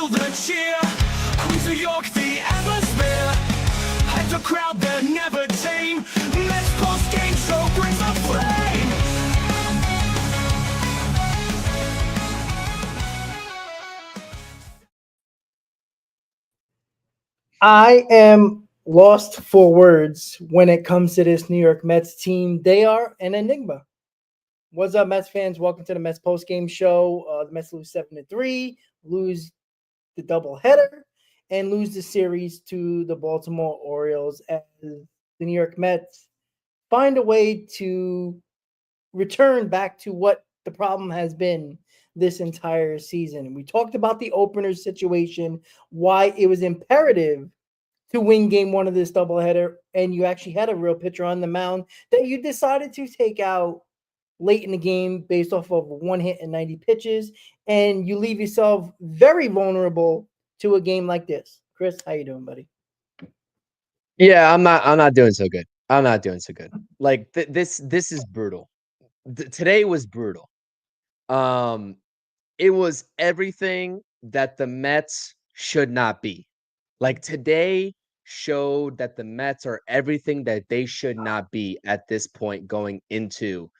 feel the cheer. Queens of York, the atmosphere. At the crowd, they're never tame. Mets post-game show brings the flame. I am lost for words when it comes to this New York Mets team. They are an enigma. What's up, Mets fans? Welcome to the Mets post-game show. The Mets lose 7-3, lose the doubleheader, and lose the series to the Baltimore Orioles as the New York Mets find a way to return back to what the problem has been this entire season. We talked about the opener situation, why it was imperative to win game one of this doubleheader, and you actually had a real pitcher on the mound that you decided to take out late in the game based off of one hit and 90 pitches, and you leave yourself very vulnerable to a game like this. Chris, how you doing, buddy? Yeah, I'm not doing so good. I'm not doing so good. Like this is brutal. Today was brutal. It was everything that the Mets should not be. Like today showed that the Mets are everything that they should not be at this point going into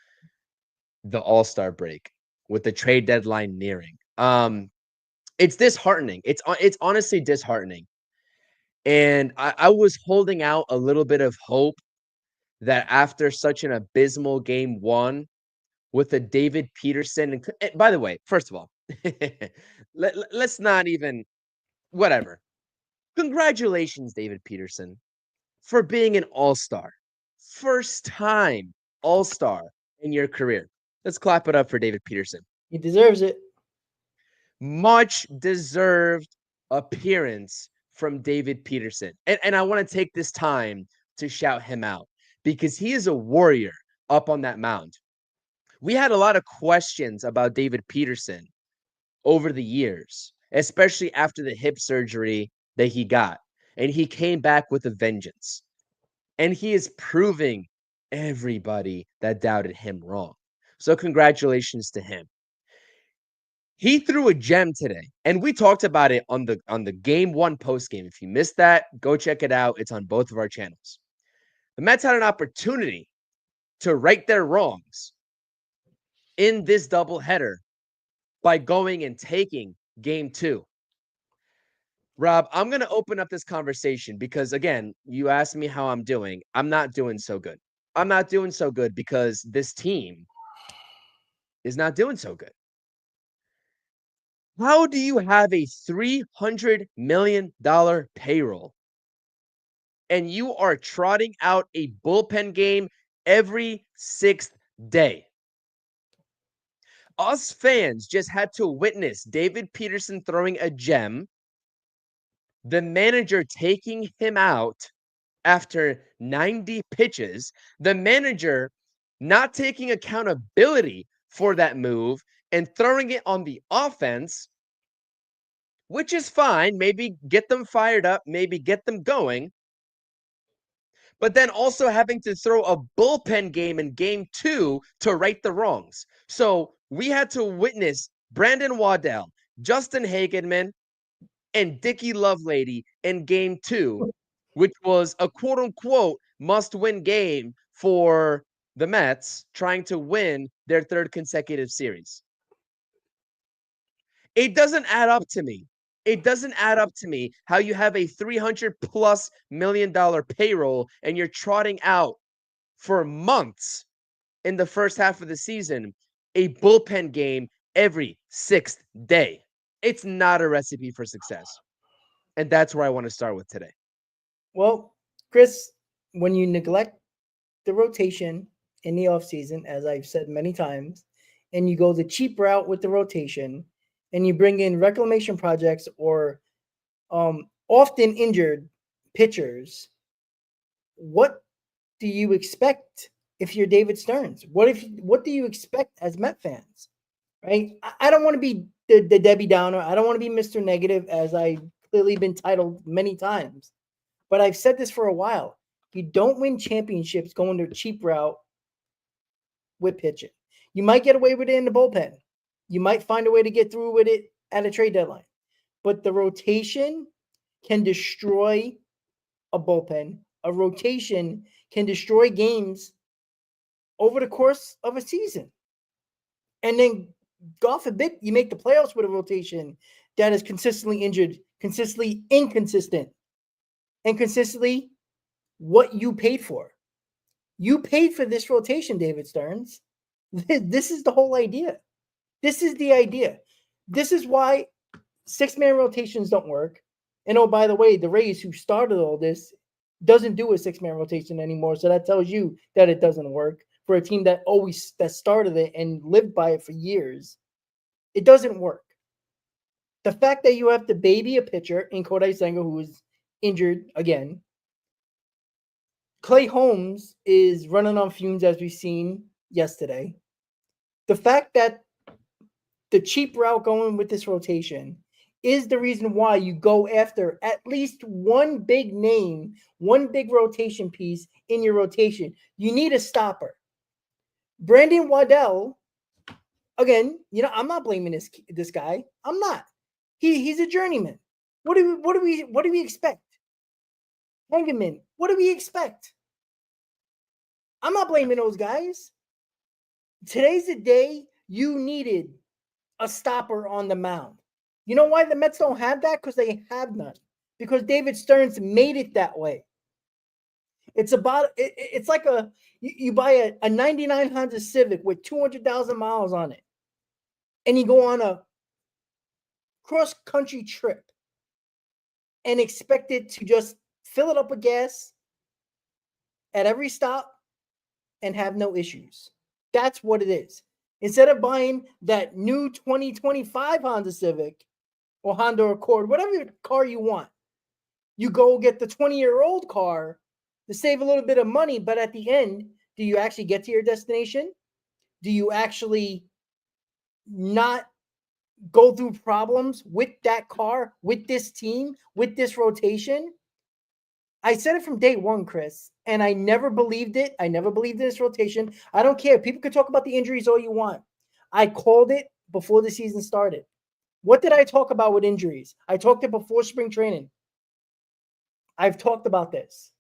the All-Star break with the trade deadline nearing. It's disheartening. It's honestly disheartening. And I was holding out a little bit of hope that after such an abysmal game one with a David Peterson, and by the way, first of all, let's not even, whatever. Congratulations, David Peterson, for being an all-star. First time all-star in your career. Let's clap it up for David Peterson. He deserves it. Much deserved appearance from David Peterson. And I want to take this time to shout him out because he is a warrior up on that mound. We had a lot of questions about David Peterson over the years, especially after the hip surgery that he got. And he came back with a vengeance. And he is proving everybody that doubted him wrong. So congratulations to him. He threw a gem today, and we talked about it on the game one post game. If you missed that, go check it out. It's on both of our channels. The Mets had an opportunity to right their wrongs in this doubleheader by going and taking game two. Rob, I'm going to open up this conversation because, again, you asked me how I'm doing. I'm not doing so good. I'm not doing so good because this team is not doing so good. How do you have a $300 million payroll and you are trotting out a bullpen game every sixth day? Us fans just had to witness David Peterson throwing a gem, the manager taking him out after 90 pitches, the manager not taking accountability for that move and throwing it on the offense, which is fine. Maybe get them fired up, maybe get them going. But then also having to throw a bullpen game in game two to right the wrongs. So we had to witness Brandon Waddell, Justin Hagenman, and Dickie Lovelady in game two, which was a quote-unquote must-win game for the Mets trying to win their third consecutive series. It doesn't add up to me. It doesn't add up to me how you have a $300+ million payroll and you're trotting out for months in the first half of the season a bullpen game every sixth day. It's not a recipe for success. And that's where I want to start with today. Well, Chris, when you neglect the rotation in the offseason, as I've said many times, and you go the cheap route with the rotation, and you bring in reclamation projects or often injured pitchers, what do you expect if you're David Stearns? What do you expect as Met fans? Right? I don't want to be the Debbie Downer. I don't want to be Mr. Negative, as I've clearly been titled many times. But I've said this for a while. You don't win championships going the cheap route with pitching. You might get away with it in the bullpen. You might find a way to get through with it at a trade deadline. but the rotation can destroy a bullpen. A rotation can destroy games over the course of a season. And then, God forbid, you make the playoffs with a rotation that is consistently injured, consistently inconsistent, and consistently what you paid for. You paid for this rotation, David Stearns. This is the whole idea. This is the idea. This is why six-man rotations don't work. And oh, by the way, the Rays, who started all this, doesn't do a six-man rotation anymore. So that tells you that it doesn't work for a team that started it and lived by it for years. It doesn't work. The fact that you have to baby a pitcher in Kodai Senga, who is injured again. Clay Holmes is running on fumes, as we've seen yesterday. The fact that the cheap route going with this rotation is the reason why you go after at least one big name, one big rotation piece in your rotation. You need a stopper. Brandon Waddell, again, I'm not blaming this guy. I'm not. He's a journeyman. What do we expect? Hengeman, what do we expect? I'm not blaming those guys. Today's the day you needed a stopper on the mound. You know why the Mets don't have that? Because they have none. Because David Stearns made it that way. It's like you buy a 99 Honda Civic with 200,000 miles on it. And you go on a cross-country trip and expect it to just fill it up with gas at every stop and have no issues. That's what it is. Instead of buying that new 2025 Honda Civic or Honda Accord, whatever car you want, you go get the 20-year-old car to save a little bit of money, but at the end, do you actually get to your destination? Do you actually not go through problems with that car, with this team, with this rotation? I said it from day one, Chris, and I never believed it. I never believed in this rotation. I don't care. People can talk about the injuries all you want. I called it before the season started. What did I talk about with injuries? I talked it before spring training. I've talked about this.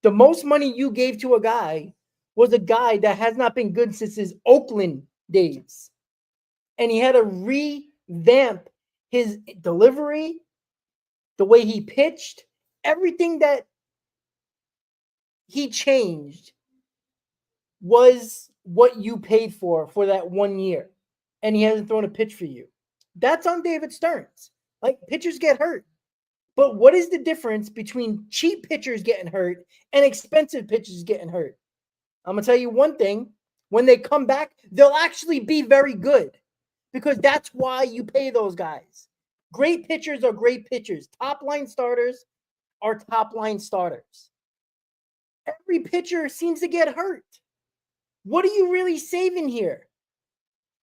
The most money you gave to a guy was a guy that has not been good since his Oakland days. And he had to revamp his delivery, the way he pitched, everything that he changed was what you paid for that 1 year. And he hasn't thrown a pitch for you. That's on David Stearns. Like, pitchers get hurt. But what is the difference between cheap pitchers getting hurt and expensive pitchers getting hurt? I'm going to tell you one thing. When they come back, they'll actually be very good because that's why you pay those guys. Great pitchers are great pitchers. Top-line starters are top-line starters. Every pitcher seems to get hurt. What are you really saving here?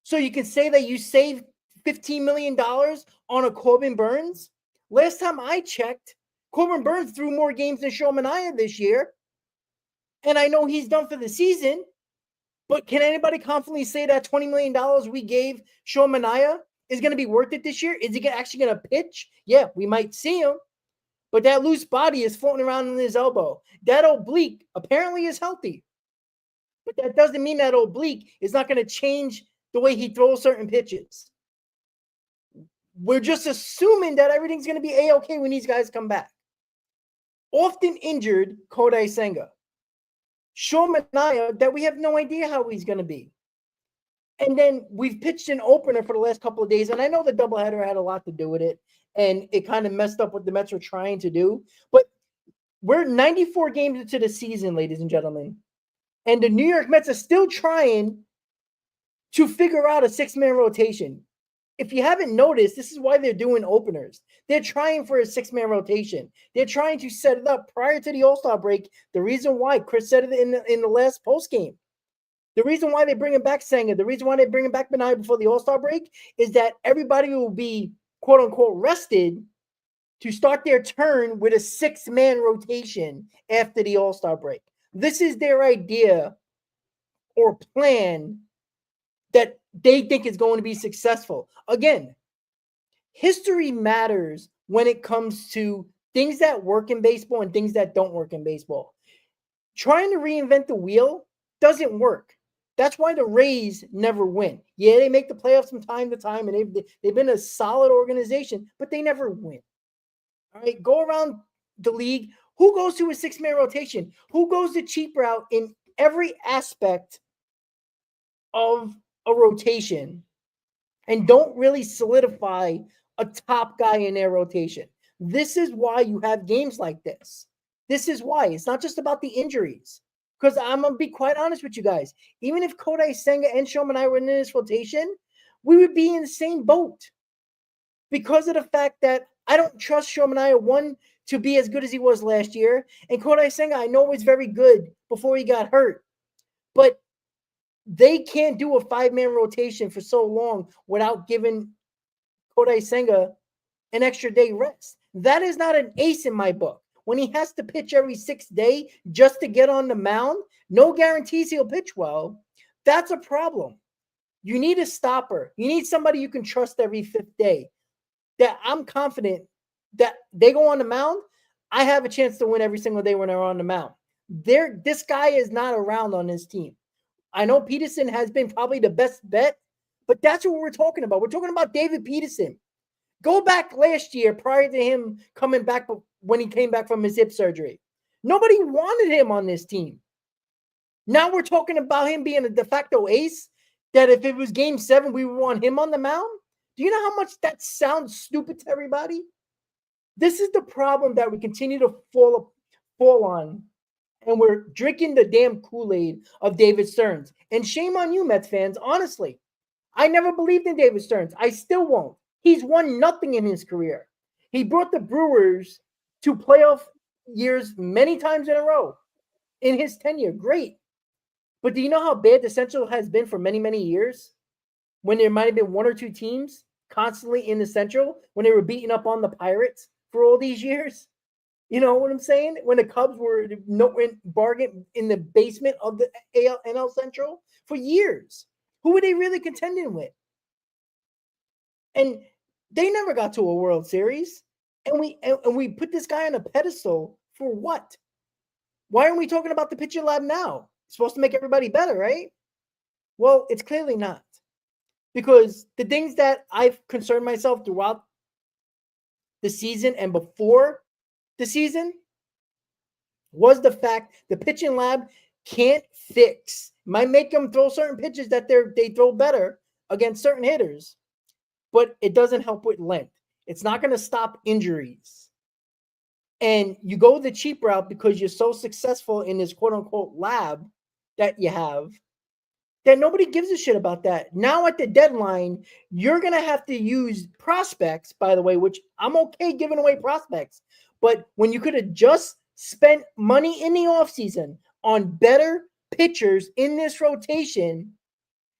So you can say that you saved $15 million on a Corbin Burns? Last time I checked, Corbin Burns threw more games than Sean Manaea this year. And I know he's done for the season. But can anybody confidently say that $20 million we gave Sean Manaea is going to be worth it this year? Is he actually going to pitch? Yeah, we might see him. But that loose body is floating around in his elbow. That oblique apparently is healthy. But that doesn't mean that oblique is not going to change the way he throws certain pitches. We're just assuming that everything's going to be A-okay when these guys come back. Often injured Kodai Senga. Sean Manaea, that we have no idea how he's going to be. And then we've pitched an opener for the last couple of days, and I know the doubleheader had a lot to do with it, and it kind of messed up what the Mets were trying to do. But we're 94 games into the season, ladies and gentlemen, and the New York Mets are still trying to figure out a six-man rotation. If you haven't noticed, this is why they're doing openers. They're trying for a six-man rotation. They're trying to set it up prior to the All-Star break. The reason why, Chris said it in the last postgame, the reason why they're bringing back Senga, the reason why they're bringing back Manaea before the All-Star break is that everybody will be, quote-unquote, rested to start their turn with a six-man rotation after the All-Star break. This is their idea or plan that they think is going to be successful. Again, history matters when it comes to things that work in baseball and things that don't work in baseball. Trying to reinvent the wheel doesn't work. That's why the Rays never win. Yeah, they make the playoffs from time to time, and they've been a solid organization, but they never win. All right, go around the league. Who goes to a six-man rotation? Who goes the cheap route in every aspect of a rotation and don't really solidify a top guy in their rotation? This is why you have games like this. This is why. It's not just about the injuries. Because I'm going to be quite honest with you guys. Even if Kodai Senga and Shohei and I were in this rotation, we would be in the same boat. Because of the fact that I don't trust Shohei and I, one, to be as good as he was last year. And Kodai Senga, I know, was very good before he got hurt. But they can't do a five-man rotation for so long without giving Kodai Senga an extra day rest. That is not an ace in my book. When he has to pitch every 6th day just to get on the mound, no guarantees he'll pitch well. That's a problem. You need a stopper. You need somebody you can trust every 5th day. That I'm confident that they go on the mound, I have a chance to win every single day when they're on the mound. This guy is not around on this team. I know Peterson has been probably the best bet, but that's what we're talking about. We're talking about David Peterson. Go back last year prior to him coming back when he came back from his hip surgery. Nobody wanted him on this team. Now we're talking about him being a de facto ace, that if it was game 7, we would want him on the mound. Do you know how much that sounds stupid to everybody? This is the problem that we continue to fall on, and we're drinking the damn Kool-Aid of David Stearns. And shame on you, Mets fans, honestly. I never believed in David Stearns. I still won't. He's won nothing in his career. He brought the Brewers to playoff years many times in a row in his tenure. Great. But do you know how bad the Central has been for many, many years? When there might have been 1 or 2 teams constantly in the Central, when they were beating up on the Pirates for all these years? You know what I'm saying? When the Cubs were bargain in the basement of the NL Central for years. Who were they really contending with? And they never got to a World Series. And we put this guy on a pedestal for what? Why aren't we talking about the pitching lab now? It's supposed to make everybody better, right? Well, it's clearly not. Because the things that I've concerned myself throughout the season and before the season was the fact the pitching lab can't fix. Might make them throw certain pitches that they throw better against certain hitters, but it doesn't help with length. It's not going to stop injuries. And you go the cheap route because you're so successful in this quote-unquote lab that you have that nobody gives a shit about that. Now at the deadline, you're going to have to use prospects, by the way, which I'm okay giving away prospects. But when you could have just spent money in the offseason on better pitchers in this rotation,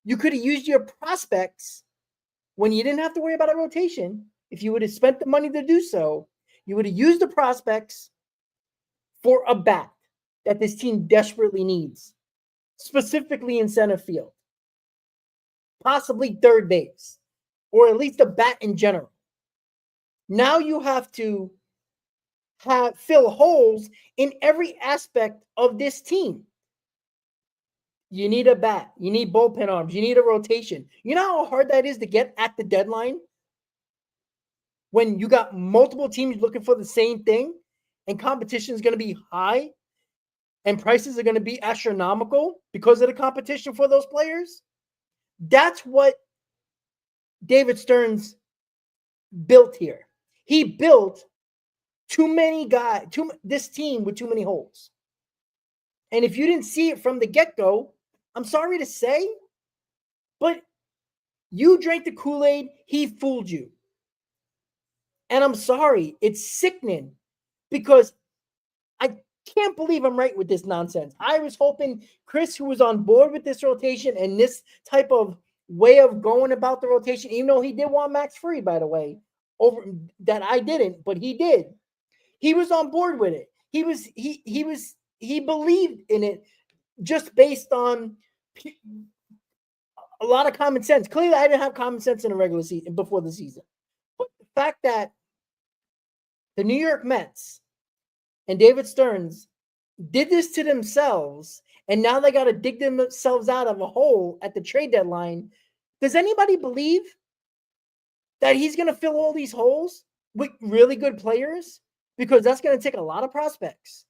you could have used your prospects when you didn't have to worry about a rotation. If you would have spent the money to do so, you would have used the prospects for a bat that this team desperately needs, specifically in center field, possibly third base, or at least a bat in general. Now you have to fill holes in every aspect of this team. You need a bat. You need bullpen arms. You need a rotation. You know how hard that is to get at the deadline? When you got multiple teams looking for the same thing and competition is going to be high and prices are going to be astronomical because of the competition for those players? That's what David Stearns built here. He built this team with too many holes. And if you didn't see it from the get-go, I'm sorry to say, but you drank the Kool-Aid, he fooled you. And I'm sorry, it's sickening because I can't believe I'm right with this nonsense. I was hoping Chris, who was on board with this rotation and this type of way of going about the rotation, even though he did want Max Free, by the way, over that I didn't, but he did. He was on board with it. He believed in it just based on a lot of common sense. Clearly, I didn't have common sense in the regular season before the season. But the fact that the New York Mets and David Stearns did this to themselves, and now they got to dig themselves out of a hole at the trade deadline. Does anybody believe that he's going to fill all these holes with really good players? Because that's going to take a lot of prospects.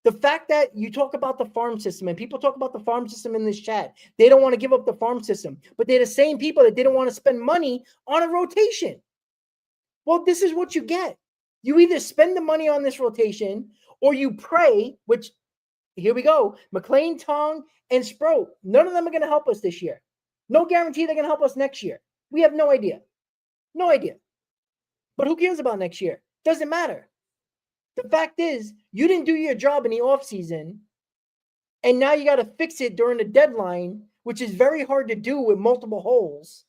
The fact that you talk about the farm system, and people talk about the farm system in this chat, they don't want to give up the farm system, but they're the same people that didn't want to spend money on a rotation. Well, this is what you get. You either spend the money on this rotation or you pray, which, here we go, McLean, Tong, and Sproat. None of them are going to help us this year. No guarantee they're going to help us next year. We have no idea. No idea. But who cares about next year? Doesn't matter. The fact is, you didn't do your job in the offseason, and now you got to fix it during the deadline, which is very hard to do with multiple holes.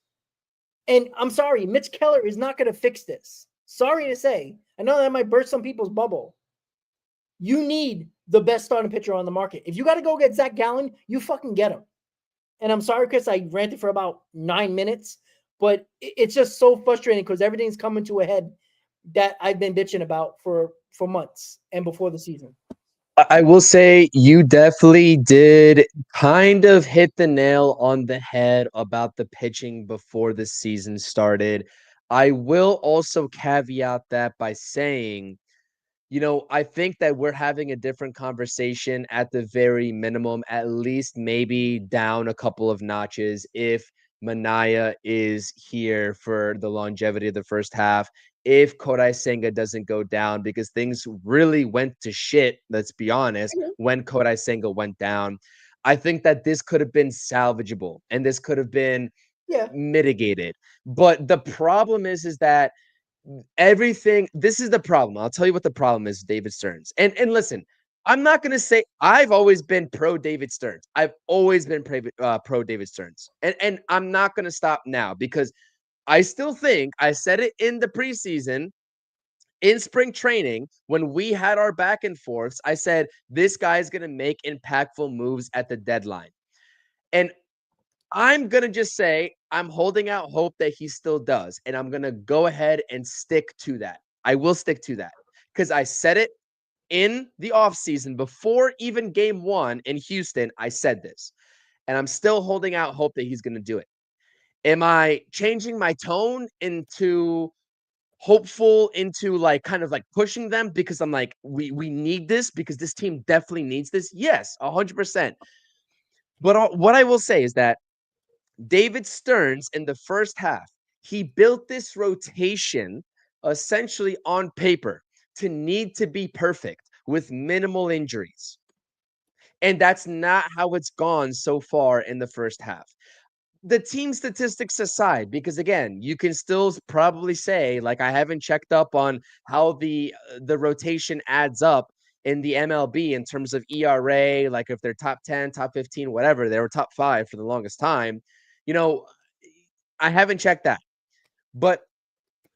And I'm sorry, Mitch Keller is not going to fix this. Sorry to say. I know that might burst some people's bubble. You need the best starting pitcher on the market. If you got to go get Zach Gallen, you fucking get him. And I'm sorry, Chris, I ranted for about 9 minutes, but it's just so frustrating because everything's coming to a head that I've been bitching about for months and before the season. I will say you definitely did kind of hit the nail on the head about the pitching before the season started. I will also caveat that by saying, I think that we're having a different conversation at the very minimum, at least maybe down a couple of notches if Manaya is here for the longevity of the first half, if Kodai Senga doesn't go down, because things really went to shit, let's be honest, when Kodai Senga went down. I think that this could have been salvageable and this could have been mitigated. But the problem is that this is the problem. I'll tell you what the problem is, David Stearns. And listen, I'm not going to say I've always been pro David Stearns. I've always been pro David Stearns. And I'm not going to stop now because I still think I said it in the preseason, in spring training, when we had our back and forths, I said, this guy's going to make impactful moves at the deadline. And I'm going to just say I'm holding out hope that he still does. And I'm going to go ahead and stick to that. I will stick to that because I said it in the offseason before even game 1 in Houston. I said this, and I'm still holding out hope that he's going to do it. Am I changing my tone into hopeful, into like kind of like pushing them because I'm like, we need this because this team definitely needs this? Yes, 100%. But what I will say is that David Stearns in the first half, he built this rotation essentially on paper to need to be perfect with minimal injuries. And that's not how it's gone so far in the first half. The team statistics aside, because again, you can still probably say, like, I haven't checked up on how the rotation adds up in the MLB in terms of ERA, like if they're top 10, top 15, whatever, they were top 5 for the longest time. I haven't checked that. But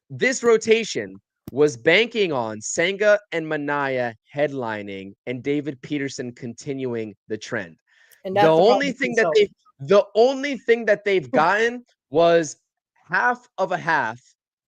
this rotation was banking on Senga and Manaya headlining and David Peterson continuing the trend. And that's The only thing that they've gotten was half of a half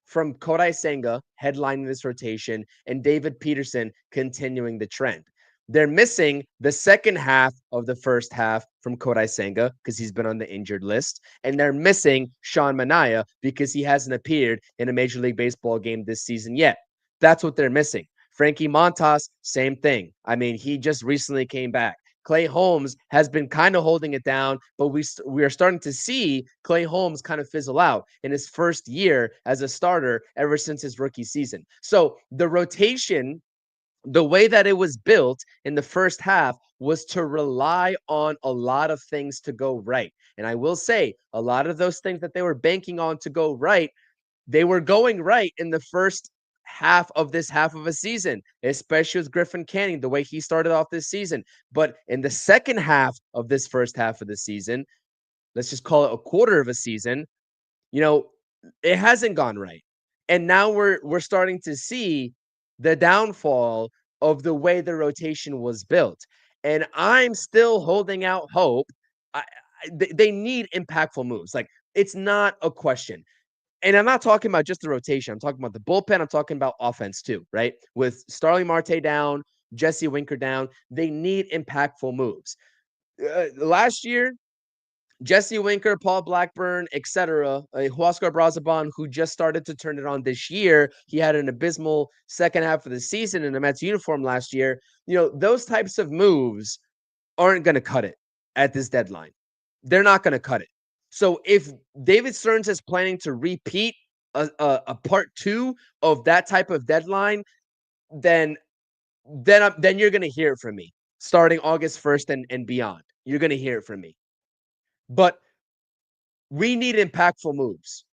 from Kodai Senga headlining this rotation and David Peterson continuing the trend. They're missing the second half of the first half from Kodai Senga because he's been on the injured list. And they're missing Sean Manaya because he hasn't appeared in a Major League Baseball game this season yet. That's what they're missing. Frankie Montas, same thing. I mean, he just recently came back. Clay Holmes has been kind of holding it down, but we are starting to see Clay Holmes kind of fizzle out in his first year as a starter ever since his rookie season. So the rotation, the way that it was built in the first half was to rely on a lot of things to go right. And I will say a lot of those things that they were banking on to go right, they were going right in the first half of this half of a season, especially with Griffin Canning, the way he started off this season. But in the second half of this first half of the season, let's just call it a quarter of a season, it hasn't gone right. And now we're starting to see the downfall of the way the rotation was built. And I'm still holding out hope. They need impactful moves. Like, it's not a question. And I'm not talking about just the rotation. I'm talking about the bullpen. I'm talking about offense too, right? With Starling Marte down, Jesse Winker down, they need impactful moves. Last year, Jesse Winker, Paul Blackburn, etc., Huascar Brazaban, who just started to turn it on this year. He had an abysmal second half of the season in a Mets uniform last year. Those types of moves aren't going to cut it at this deadline. They're not going to cut it. So if David Stearns is planning to repeat a part 2 of that type of deadline, then you're going to hear it from me starting August 1st and beyond. You're going to hear it from me. But we need impactful moves.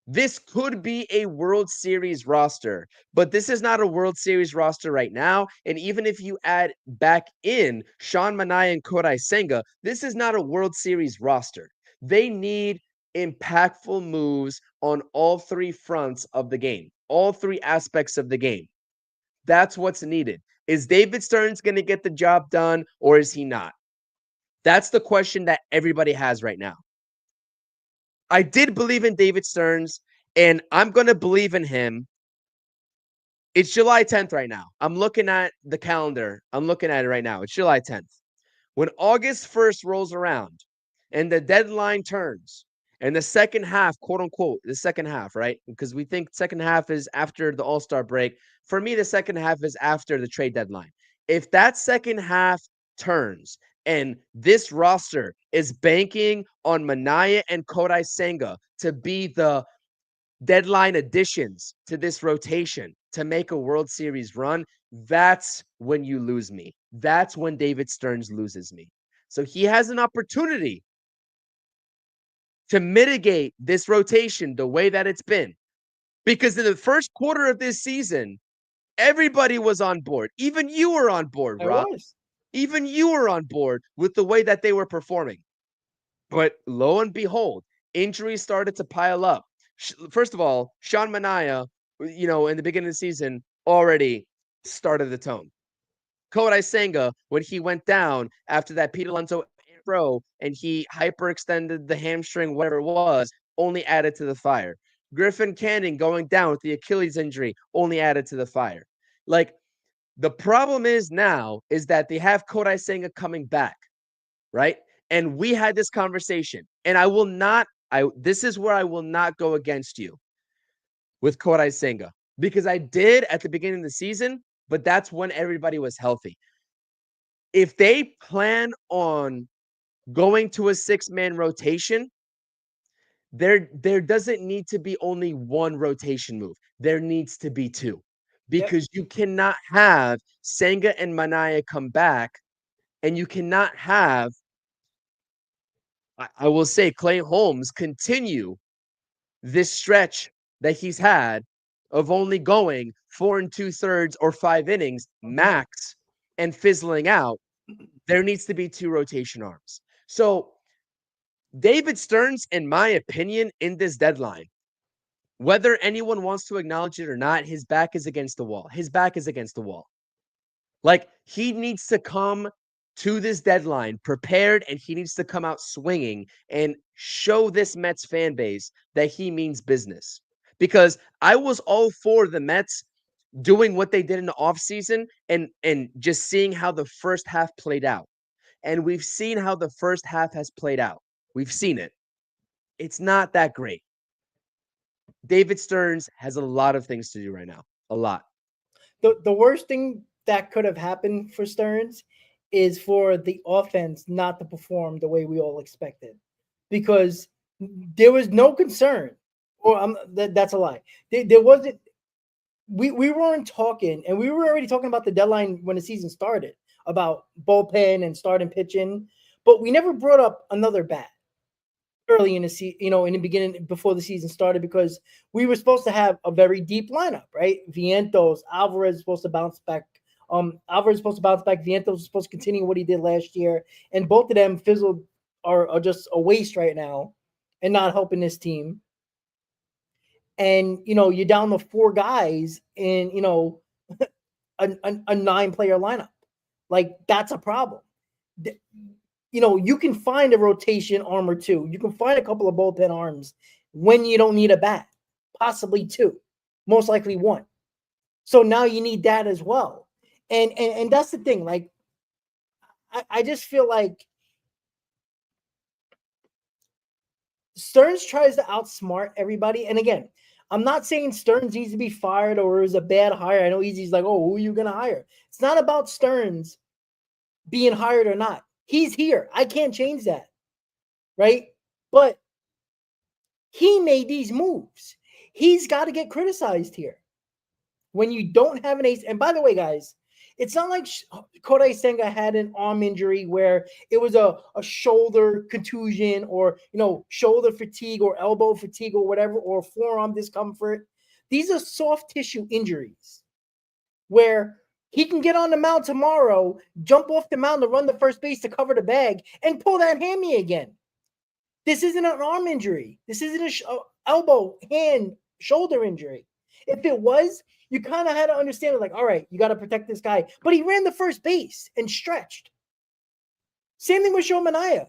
This could be a World Series roster, but this is not a World Series roster right now. And even if you add back in Sean Manaea and Kodai Senga, this is not a World Series roster. They need impactful moves on all 3 fronts of the game, all 3 aspects of the game. That's what's needed. Is David Stearns going to get the job done, or is he not? That's the question that everybody has right now. I did believe in David Stearns, and I'm going to believe in him. It's July 10th right now. I'm looking at the calendar. I'm looking at it right now. It's July 10th. When August 1st rolls around and the deadline turns and the second half, quote unquote, the second half, right? Because we think second half is after the All-Star break. For me, the second half is after the trade deadline. If that second half turns and this roster is banking on Manaea and Kodai Senga to be the deadline additions to this rotation to make a World Series run, that's when you lose me. That's when David Stearns loses me. So he has an opportunity to mitigate this rotation the way that it's been. Because in the first quarter of this season, everybody was on board. Even you were on board, Rob. Even you were on board with the way that they were performing. But lo and behold, injuries started to pile up. First of all, Sean Manaea, in the beginning of the season, already started the tone. Kodai Senga, when he went down after that Pete Alonso throw and he hyperextended the hamstring, whatever it was, only added to the fire. Griffin Canning going down with the Achilles injury only added to the fire. Like, the problem is now is that they have Kodai Senga coming back, right? And we had this conversation, and this is where I will not go against you with Kodai Senga, because I did at the beginning of the season, but that's when everybody was healthy. If they plan on going to a 6-man rotation, there doesn't need to be only one rotation move. There needs to be 2, because you cannot have Senga and Manaea come back, and you cannot have, I will say, Clay Holmes continue this stretch that he's had of only going 4 2/3 or 5 innings max and fizzling out. There needs to be 2 rotation arms. So David Stearns, in my opinion, in this deadline, whether anyone wants to acknowledge it or not, his back is against the wall. His back is against the wall. Like, he needs to come to this deadline prepared, and he needs to come out swinging and show this Mets fan base that he means business. Because I was all for the Mets doing what they did in the offseason and just seeing how the first half played out. And we've seen how the first half has played out. We've seen it. It's not that great. David Stearns has a lot of things to do right now. A lot. The worst thing that could have happened for Stearns is for the offense not to perform the way we all expected, because there was no concern, or that's a lie. There wasn't. We weren't talking, and we were already talking about the deadline when the season started about bullpen and starting pitching, but we never brought up another bat early in the season, in the beginning before the season started, because we were supposed to have a very deep lineup, right? Vientos, Alvarez is supposed to bounce back. Alvarez is supposed to bounce back. Vientos is supposed to continue what he did last year, and both of them fizzled are just a waste right now and not helping this team. And you're down to 4 guys in a 9-player lineup. Like, that's a problem. You can find a rotation arm or 2. You can find a couple of bullpen arms when you don't need a bat. possibly 2, most likely 1. So now you need that as well. And that's the thing. Like, I just feel like Stearns tries to outsmart everybody. And again, I'm not saying Stearns needs to be fired or is a bad hire. I know Easy's like, oh, who are you going to hire? It's not about Stearns being hired or not. He's here. I can't change that. Right? But he made these moves. He's got to get criticized here. When you don't have an ace, and by the way, guys, it's not like Kodai Senga had an arm injury where it was a shoulder contusion or, shoulder fatigue or elbow fatigue or whatever, or forearm discomfort. These are soft tissue injuries where he can get on the mound tomorrow, jump off the mound to run the first base to cover the bag, and pull that hammy again. This isn't an arm injury. This isn't an elbow, hand, shoulder injury. If it was, you kind of had to understand it, like, all right, you got to protect this guy. But he ran the first base and stretched. Same thing with Sean Manaea.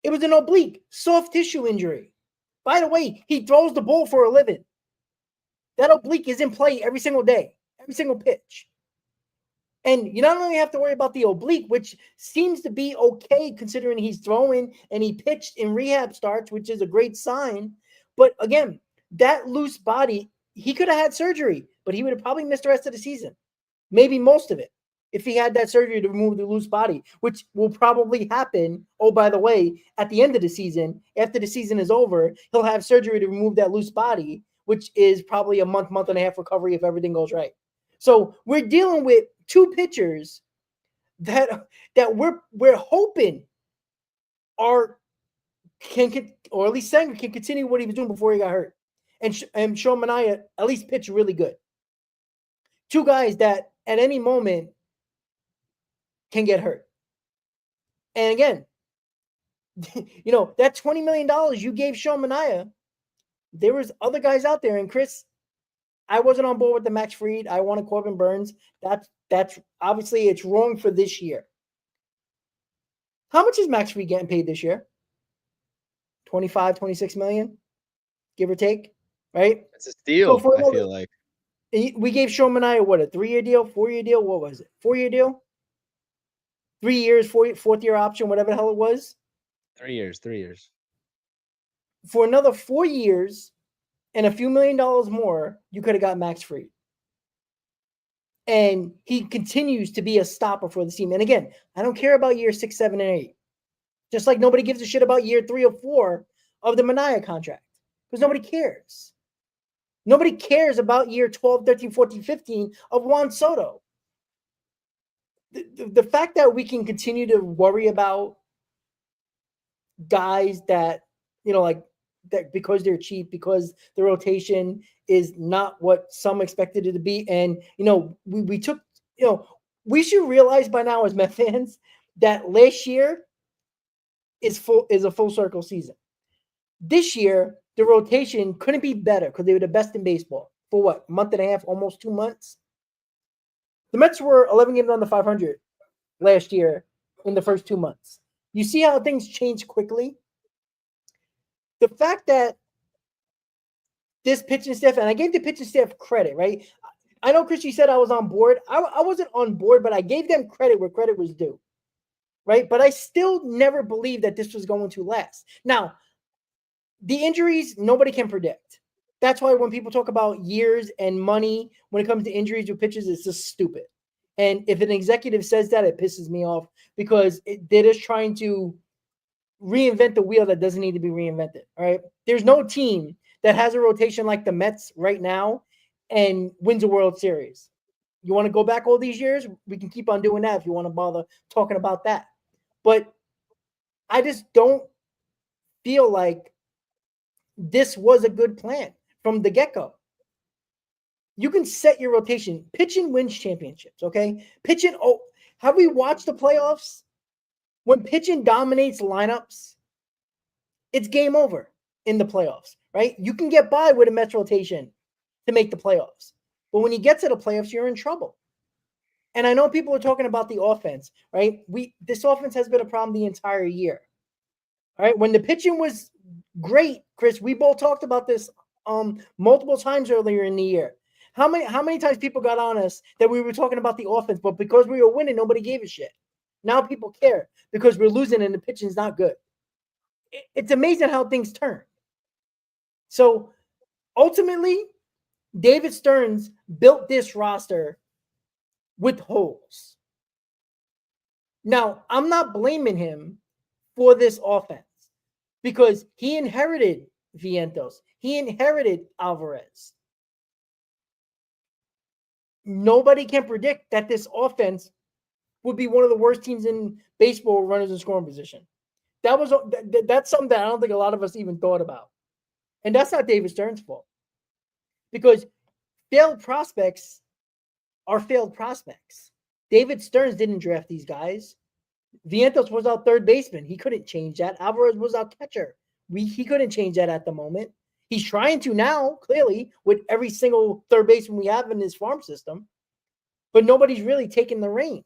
It was an oblique, soft tissue injury. By the way, he throws the ball for a living. That oblique is in play every single day, every single pitch. And you not only have to worry about the oblique, which seems to be okay considering he's throwing and he pitched in rehab starts, which is a great sign. But again, that loose body, he could have had surgery, but he would have probably missed the rest of the season, maybe most of it, if he had that surgery to remove the loose body, which will probably happen. Oh, by the way, at the end of the season, after the season is over, he'll have surgery to remove that loose body, which is probably a month and a half recovery if everything goes right. So we're dealing with 2 pitchers that we're hoping can or at least Senga can continue what he was doing before he got hurt. And Sean Manaea at least pitched really good. 2 guys that at any moment can get hurt. And again, that $20 million you gave Sean Manaea, there was other guys out there. And Chris, I wasn't on board with the Max Fried. I wanted Corbin Burns. That's obviously it's wrong for this year. How much is Max Fried getting paid this year? 25, 26 million, give or take, right? It's a steal, So I feel like. We gave Sean Manaea, what, a 3-year deal, 4-year deal? What was it? 4-year deal? 3 years, 4th year option, whatever the hell it was. 3 years, 3 years. For another 4 years and a few $1 million more, you could have got Max Fried. And he continues to be a stopper for the team. And again, I don't care about year 6, 7, and 8. Just like nobody gives a shit about year 3 or 4 of the Manaea contract. Because nobody cares. Nobody cares about year 12, 13, 14, 15 of Juan Soto. The fact that we can continue to worry about guys that, like that because they're cheap, because the rotation is not what some expected it to be. And, we took, we should realize by now as Met fans that last year is a full circle season. This year, the rotation couldn't be better because they were the best in baseball for what, a month and a half, almost 2 months. The Mets were 11 games under 500 last year in the first 2 months. You see how things change quickly? The fact that this pitching staff, and I gave the pitching staff credit, right? I know, Chris, you said I was on board. I wasn't on board, but I gave them credit where credit was due, right? But I still never believed that this was going to last. Now, the injuries, nobody can predict. That's why when people talk about years and money when it comes to injuries with pitchers, it's just stupid. And if an executive says that, it pisses me off because they're just trying to reinvent the wheel that doesn't need to be reinvented. All right. There's no team that has a rotation like the Mets right now and wins a World Series. You want to go back all these years? We can keep on doing that if you want to bother talking about that. But I just don't feel like this was a good plan from the get-go. You can set your rotation. Pitching wins championships, okay? Have we watched the playoffs? When pitching dominates lineups, it's game over in the playoffs, right? You can get by with a Mets rotation to make the playoffs. But when you get to the playoffs, you're in trouble. And I know people are talking about the offense, right? This offense has been a problem the entire year. All right. When the pitching was great, Chris, we both talked about this multiple times earlier in the year. How many times people got on us that we were talking about the offense, but because we were winning, nobody gave a shit. Now people care because we're losing and the pitching's not good. It's amazing how things turn. So ultimately, David Stearns built this roster with holes. Now, I'm not blaming him for this offense because he inherited Vientos. He inherited Alvarez. Nobody can predict that this offense would be one of the worst teams in baseball with runners in scoring position. That's something that I don't think a lot of us even thought about. And that's not David Stern's fault. Because failed prospects are failed prospects. David Stearns didn't draft these guys. Vientos was our third baseman. He couldn't change that. Alvarez was our catcher. He couldn't change that at the moment. He's trying to now, clearly, with every single third baseman we have in his farm system. But nobody's really taking the reign.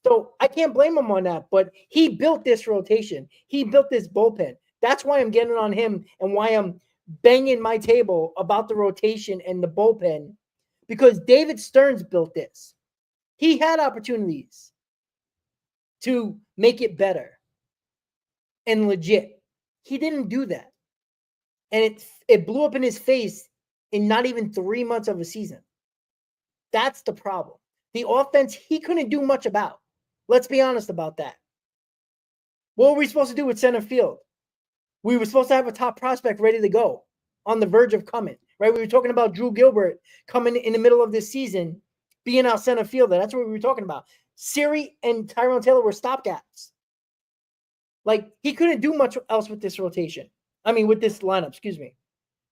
So I can't blame him on that. But he built this rotation. He built this bullpen. That's why I'm getting on him and why I'm banging my table about the rotation and the bullpen. Because David Stearns built this. He had opportunities to make it better and legit. He didn't do that. And it blew up in his face in not even 3 months of a season. That's the problem. The offense, he couldn't do much about. Let's be honest about that. What were we supposed to do with center field? We were supposed to have a top prospect ready to go on the verge of coming, right? We were talking about Drew Gilbert coming in the middle of this season, being our center fielder. That's what we were talking about. Siri and Tyrone Taylor were stopgaps. Like, he couldn't do much else with this rotation. I mean, with this lineup, excuse me.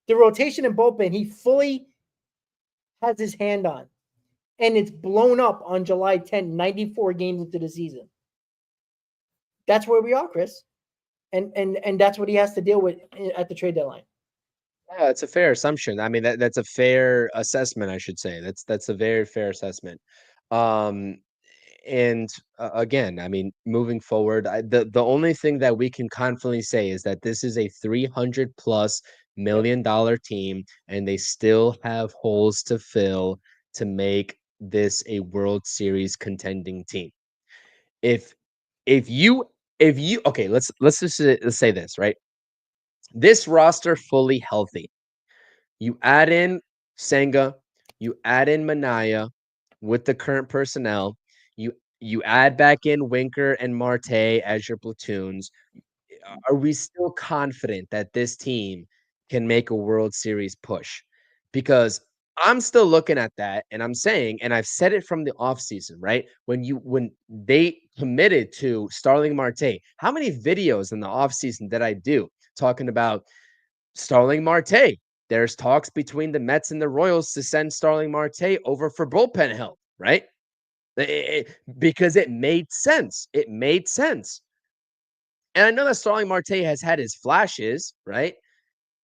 The rotation and bullpen, he fully has his hand on. And it's blown up on July 10th, 94 games into the season. That's where we are, Chris. And that's what he has to deal with at the trade deadline. Yeah, it's a fair assumption. I mean, that's a fair assessment, I should say. That's a very fair assessment. And again, I mean, moving forward, the only thing that we can confidently say is that this is a $300+ million team, and they still have holes to fill to make this a World Series contending team. If you okay, let's say this, right? This roster fully healthy. You add in Senga, you add in Manaya with the current personnel, you add back in Winker and Marte as your platoons. Are we still confident that this team can make a World Series push? Because I'm still looking at that and I'm saying, and I've said it from the offseason, right? When they committed to Starling Marte, how many videos in the offseason did I do talking about Starling Marte? There's talks between the Mets and the Royals to send Starling Marte over for bullpen help, right? Because it made sense. It made sense. And I know that Starling Marte has had his flashes, right?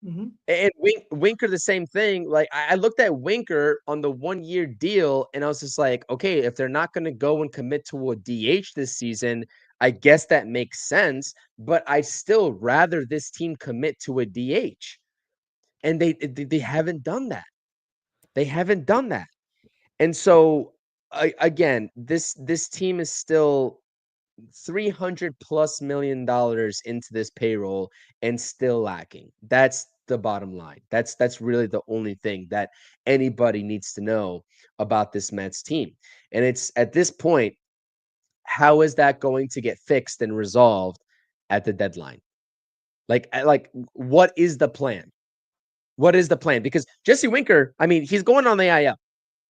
Mm-hmm. And Winker, the same thing. Like, I looked at Winker on the 1-year deal, and I was just like, okay, if they're not going to go and commit to a DH this season, I guess that makes sense. But I still rather this team commit to a DH, and they haven't done that. They haven't done that, and so again, this team is still $300+ million into this payroll and still lacking. That's the bottom line. That's really the only thing that anybody needs to know about this Mets team. And it's at this point, how is that going to get fixed and resolved at the deadline? Like what is the plan? What is the plan? Because Jesse Winker, I mean, he's going on the IL.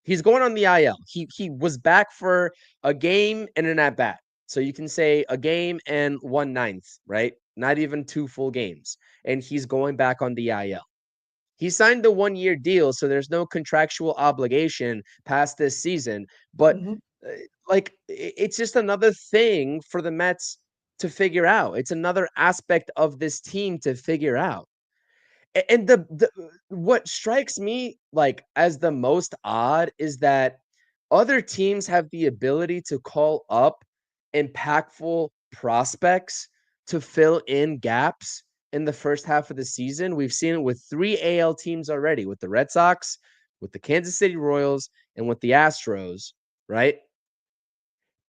He's going on the IL. He was back for a game and an at bat. So you can say a game and 1/9, right? Not even 2 full games. And he's going back on the IL. He signed the 1-year deal, so there's no contractual obligation past this season. But Mm-hmm. it's just another thing for the Mets to figure out. It's another aspect of this team to figure out. And the what strikes me like as the most odd is that other teams have the ability to call up impactful prospects to fill in gaps in the first half of the season. We've seen it with 3 AL teams already, with the Red Sox, with the Kansas City Royals, and with the Astros, right?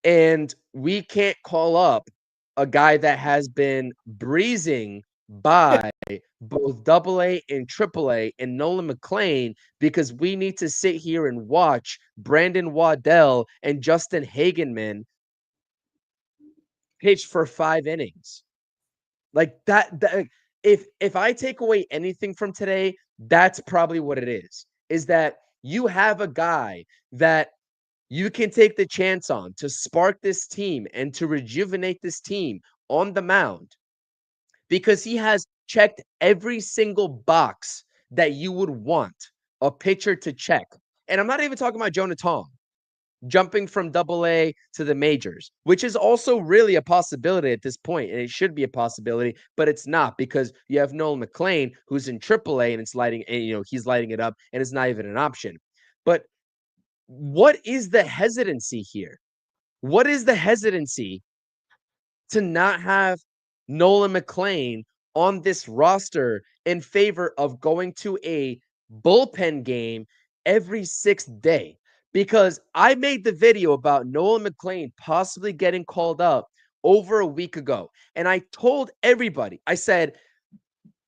And we can't call up a guy that has been breezing by both AA and AAA and Nolan Mlan because we need to sit here and watch Brandon Waddell and Justin Hagenman pitch for 5 innings. Like that if I take away anything from today, that's probably what it is that you have a guy that you can take the chance on to spark this team and to rejuvenate this team on the mound because he has checked every single box that you would want a pitcher to check. And I'm not even talking about Jonah Tong jumping from AA to the majors, which is also really a possibility at this point, and it should be a possibility, but it's not because you have Nolan Mlan who's in AAA and it's lighting, and he's lighting it up, and it's not even an option. But what is the hesitancy here? What is the hesitancy to not have Nolan Mlan on this roster in favor of going to a bullpen game every 6th day? Because I made the video about Nolan Mlan possibly getting called up over a week ago. And I told everybody, I said,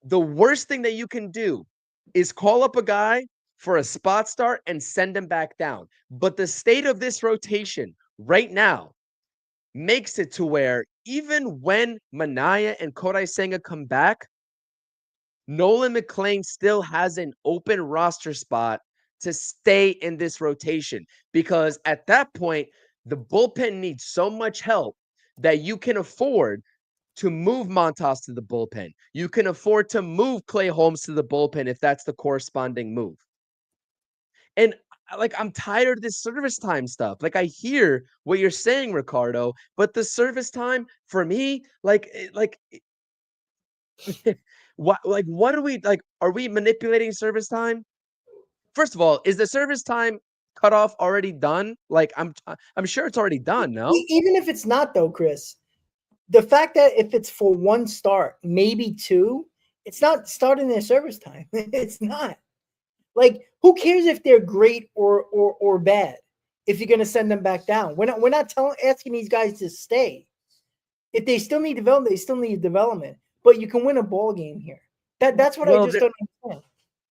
the worst thing that you can do is call up a guy for a spot start and send him back down. But the state of this rotation right now makes it to where even when Manaya and Kodai Senga come back, Nolan Mlan still has an open roster spot to stay in this rotation because at that point, the bullpen needs so much help that you can afford to move Montas to the bullpen. You can afford to move Clay Holmes to the bullpen if that's the corresponding move. And I'm tired of this service time stuff. Like I hear what you're saying, Ricardo, but the service time for me, what are we like? Are we manipulating service time? First of all, is the service time cutoff already done? Like I'm sure it's already done. No, Even if it's not, though, Chris, the fact that if it's for 1 start, maybe 2, it's not starting their service time. It's not. Like, who cares if they're great or bad? If you're gonna send them back down, we're not asking these guys to stay. If they still need development, they still need development. But you can win a ball game here. That's what I just don't understand.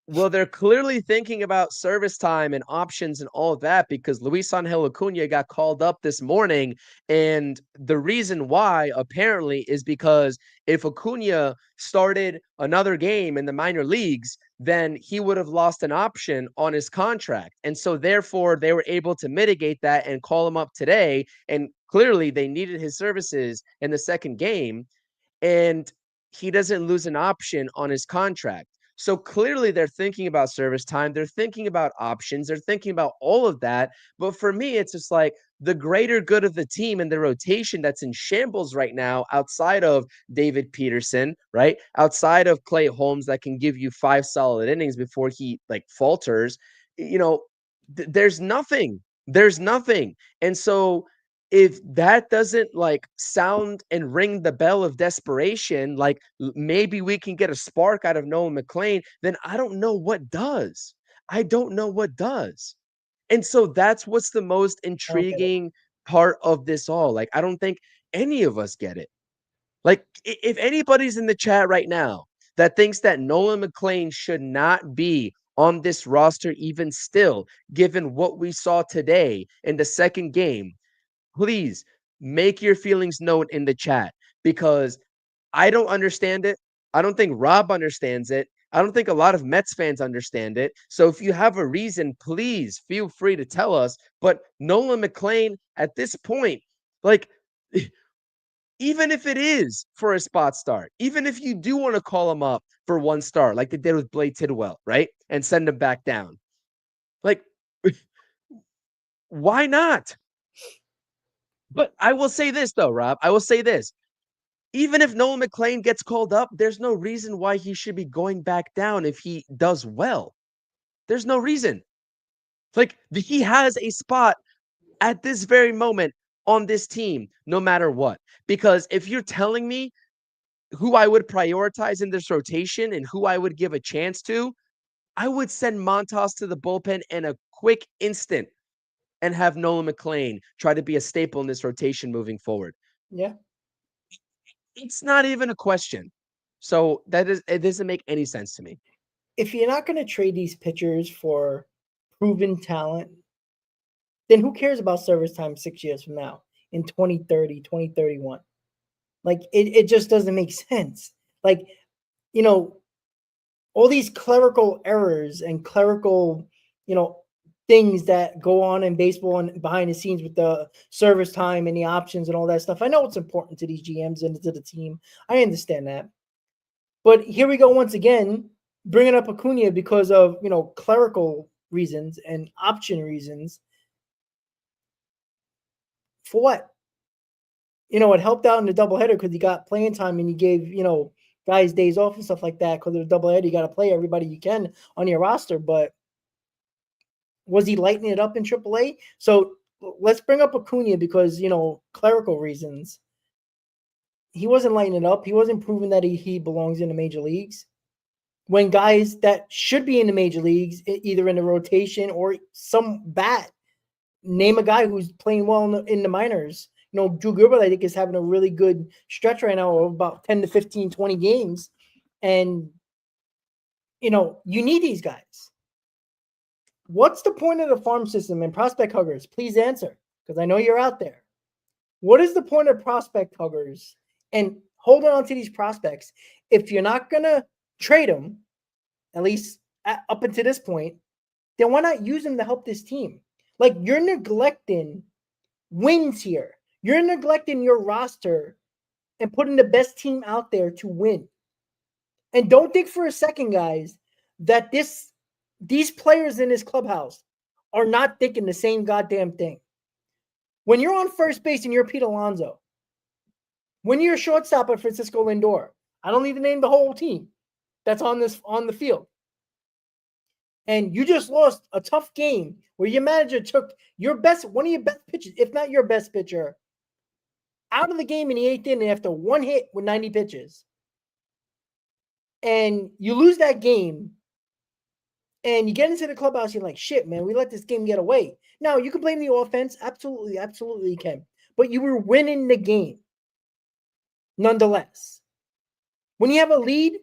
Well, they're clearly thinking about service time and options and all of that because Luis Angel Acuna got called up this morning. And the reason why, apparently, is because if Acuna started another game in the minor leagues, then he would have lost an option on his contract. And so, therefore, they were able to mitigate that and call him up today. And clearly, they needed his services in the second game. And he doesn't lose an option on his contract. So clearly they're thinking about service time. They're thinking about options. They're thinking about all of that. But for me, it's just like the greater good of the team and the rotation that's in shambles right now, outside of David Peterson, right? Outside of Clay Holmes that can give you 5 solid innings before he falters, there's nothing. There's nothing. And so if that doesn't sound and ring the bell of desperation, maybe we can get a spark out of Nolan Mlan, then I don't know what does. I don't know what does. And so that's what's the most intriguing part of this all. I don't think any of us get it. If anybody's in the chat right now that thinks that Nolan Mlan should not be on this roster even still, given what we saw today in the second game, please make your feelings known in the chat because I don't understand it. I don't think Rob understands it. I don't think a lot of Mets fans understand it. So if you have a reason, please feel free to tell us. But Nolan Mlan at this point, even if it is for a spot start, even if you do want to call him up for 1 star, like they did with Blade Tidwell, right? And send him back down. Why not? But I will say this, though, Rob. I will say this. Even if Nolan Mlan gets called up, there's no reason why he should be going back down if he does well. There's no reason. He has a spot at this very moment on this team, no matter what. Because if you're telling me who I would prioritize in this rotation and who I would give a chance to, I would send Montas to the bullpen in a quick instant and have Nolan Mlan try to be a staple in this rotation moving forward. Yeah. It's not even a question. So it doesn't make any sense to me. If you're not going to trade these pitchers for proven talent, then who cares about service time 6 years from now in 2030, 2031? Like, it just doesn't make sense. Like, you know, all these clerical errors and clerical, things that go on in baseball and behind the scenes with the service time and the options and all that stuff. I know it's important to these GMs and to the team. I understand that. But here we go once again, bringing up Acuna because of, clerical reasons and option reasons. For what? It helped out in the doubleheader because he got playing time and he gave, guys days off and stuff like that because of the doubleheader. You got to play everybody you can on your roster. But was he lighting it up in AAA? So let's bring up Acuna because, clerical reasons. He wasn't lighting it up. He wasn't proving that he belongs in the major leagues. When guys that should be in the major leagues, either in the rotation or some bat, name a guy who's playing well in the minors. Drew Gilbert, I think, is having a really good stretch right now of about 10 to 15, 20 games. And, you need these guys. What's the point of the farm system and prospect huggers? Please answer, because I know you're out there. What is the point of prospect huggers and holding on to these prospects if you're not going to trade them, at least up until this point, then why not use them to help this team? Like, you're neglecting wins here. You're neglecting your roster and putting the best team out there to win. And don't think for a second, guys, that these players in this clubhouse are not thinking the same goddamn thing. When you're on first base and you're Pete Alonso, when you're a shortstop at Francisco Lindor, I don't even name the whole team that's on the field. And you just lost a tough game where your manager took one of your best pitchers, if not your best pitcher, out of the game in the 8th inning after one hit with 90 pitches. And you lose that game. And you get into the clubhouse, you're like, shit, man, we let this game get away. Now, you can blame the offense. Absolutely, absolutely you can. But you were winning the game. Nonetheless. When you have a lead,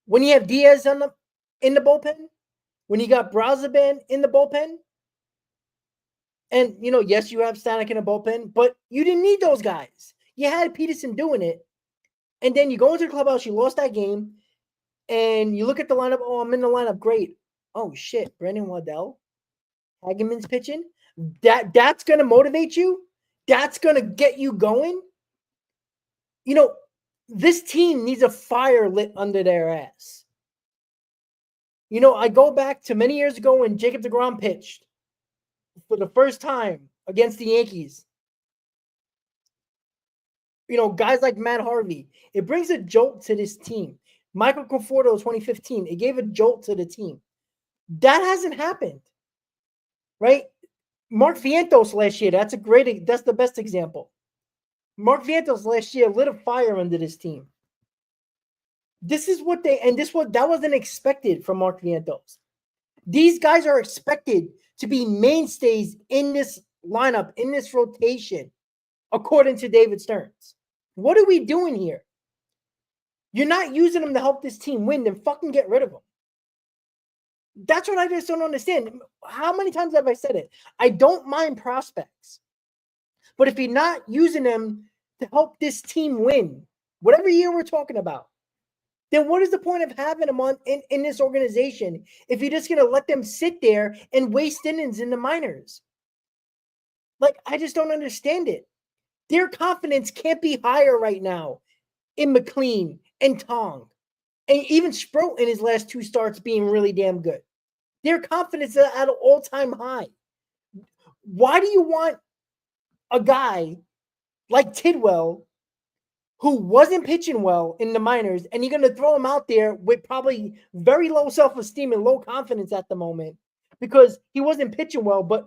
when you have Diaz in the bullpen, when you got Brazaban in the bullpen, and, yes, you have Stanek in the bullpen, but you didn't need those guys. You had Peterson doing it. And then you go into the clubhouse, you lost that game, and you look at the lineup. Oh, I'm in the lineup. Great. Oh, shit. Brandon Waddell. Hageman's pitching. That's going to motivate you. That's going to get you going. This team needs a fire lit under their ass. I go back to many years ago when Jacob deGrom pitched for the first time against the Yankees. Guys like Matt Harvey. It brings a jolt to this team. Michael Conforto, 2015, it gave a jolt to the team. That hasn't happened, right? Mark Vientos last year, that's the best example. Mark Vientos last year lit a fire under this team. That wasn't expected from Mark Vientos. These guys are expected to be mainstays in this lineup, in this rotation, according to David Stearns. What are we doing here? You're not using them to help this team win, then fucking get rid of them. That's what I just don't understand. How many times have I said it? I don't mind prospects. But if you're not using them to help this team win, whatever year we're talking about, then what is the point of having them in this organization if you're just going to let them sit there and waste innings in the minors? Like, I just don't understand it. Their confidence can't be higher right now in McLean and Tong. And even Sprout in his last 2 starts being really damn good. Their confidence is at an all-time high. Why do you want a guy like Tidwell who wasn't pitching well in the minors, and you're going to throw him out there with probably very low self-esteem and low confidence at the moment because he wasn't pitching well, but,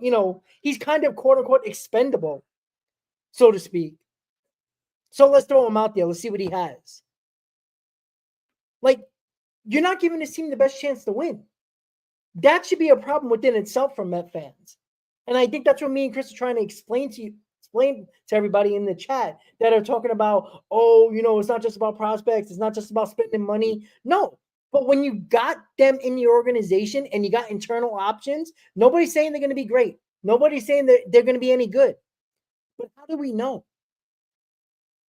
he's kind of quote-unquote expendable, so to speak. So let's throw him out there. Let's see what he has. Like, you're not giving this team the best chance to win. That should be a problem within itself for Met fans. And I think that's what me and Chris are trying to explain to everybody in the chat that are talking about, oh, it's not just about prospects. It's not just about spending money. No. But when you got them in your organization and you got internal options, nobody's saying they're going to be great. Nobody's saying that they're going to be any good. But how do we know?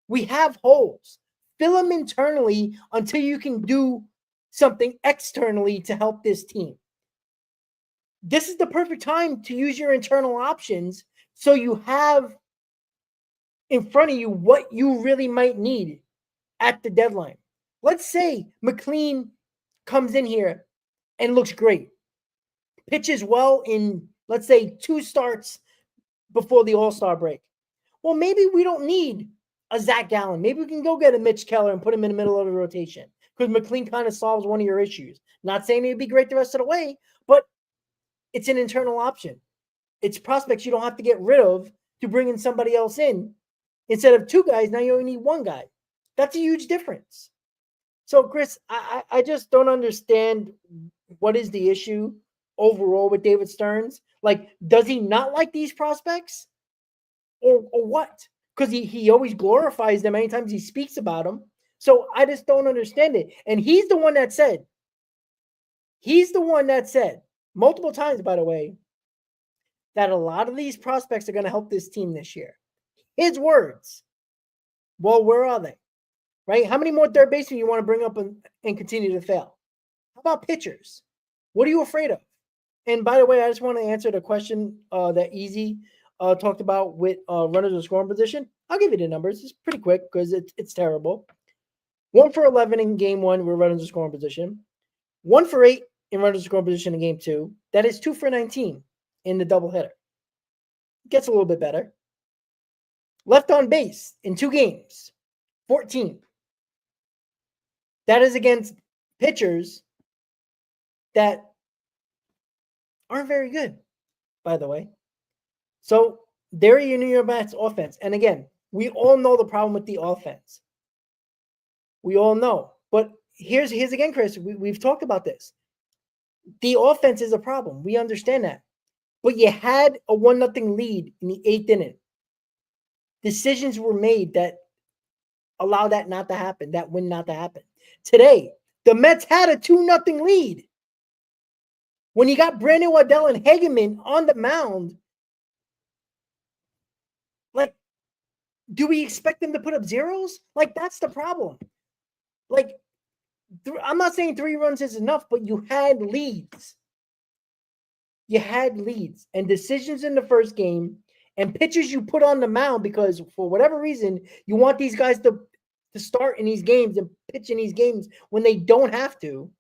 We have holes. Fill them internally until you can do something externally to help this team. This is the perfect time to use your internal options so you have in front of you what you really might need at the deadline. Let's say McLean comes in here and looks great, pitches well in, let's say, 2 starts before the All-Star break. Well, maybe we don't need a Zach Gallen. Maybe we can go get a Mitch Keller and put him in the middle of the rotation because McLean kind of solves one of your issues. Not saying it'd be great the rest of the way, but it's an internal option. It's prospects you don't have to get rid of to bring in somebody else in. Instead of 2 guys, now you only need 1 guy. That's a huge difference. So, Chris, I just don't understand what is the issue overall with David Stearns. Like, does he not like these prospects? Or what? Because he always glorifies them anytime he speaks about them. So I just don't understand it. And he's the one that said multiple times, by the way, that a lot of these prospects are going to help this team this year. His words. Well, where are they? Right? How many more third basemen you want to bring up and continue to fail? How about pitchers? What are you afraid of? And by the way, I just want to answer the question that Easy talked about with runners in scoring position. I'll give you the numbers. It's pretty quick because it's terrible. 1 for 11 in game 1 with runners in scoring position. 1 for 8 in runners in scoring position in game 2. That is 2 for 19 in the doubleheader. Gets a little bit better. Left on base in 2 games, 14. That is against pitchers that aren't very good, by the way. So there your New York Mets offense. And again, we all know the problem with the offense. We all know. But here's again, Chris, we've talked about this. The offense is a problem. We understand that. But you had a 1-0 lead in the 8th inning. Decisions were made that allow that not to happen, that win not to happen. Today, the Mets had a 2-0 lead. When you got Brandon Waddell and Hageman on the mound, like, do we expect them to put up zeros? Like, that's the problem. Like, I'm not saying 3 runs is enough, but you had leads. You had leads and decisions in the first game and pitchers you put on the mound because for whatever reason, you want these guys to start in these games and pitch in these games when they don't have to.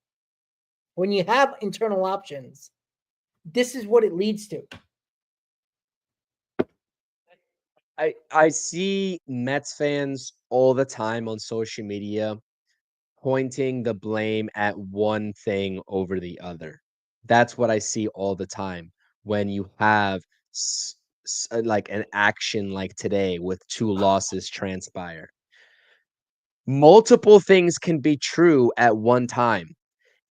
When you have internal options, this is what it leads to. I see Mets fans all the time on social media pointing the blame at one thing over the other. That's what I see all the time when you have like an action like today with 2 losses transpire. Multiple things can be true at one time.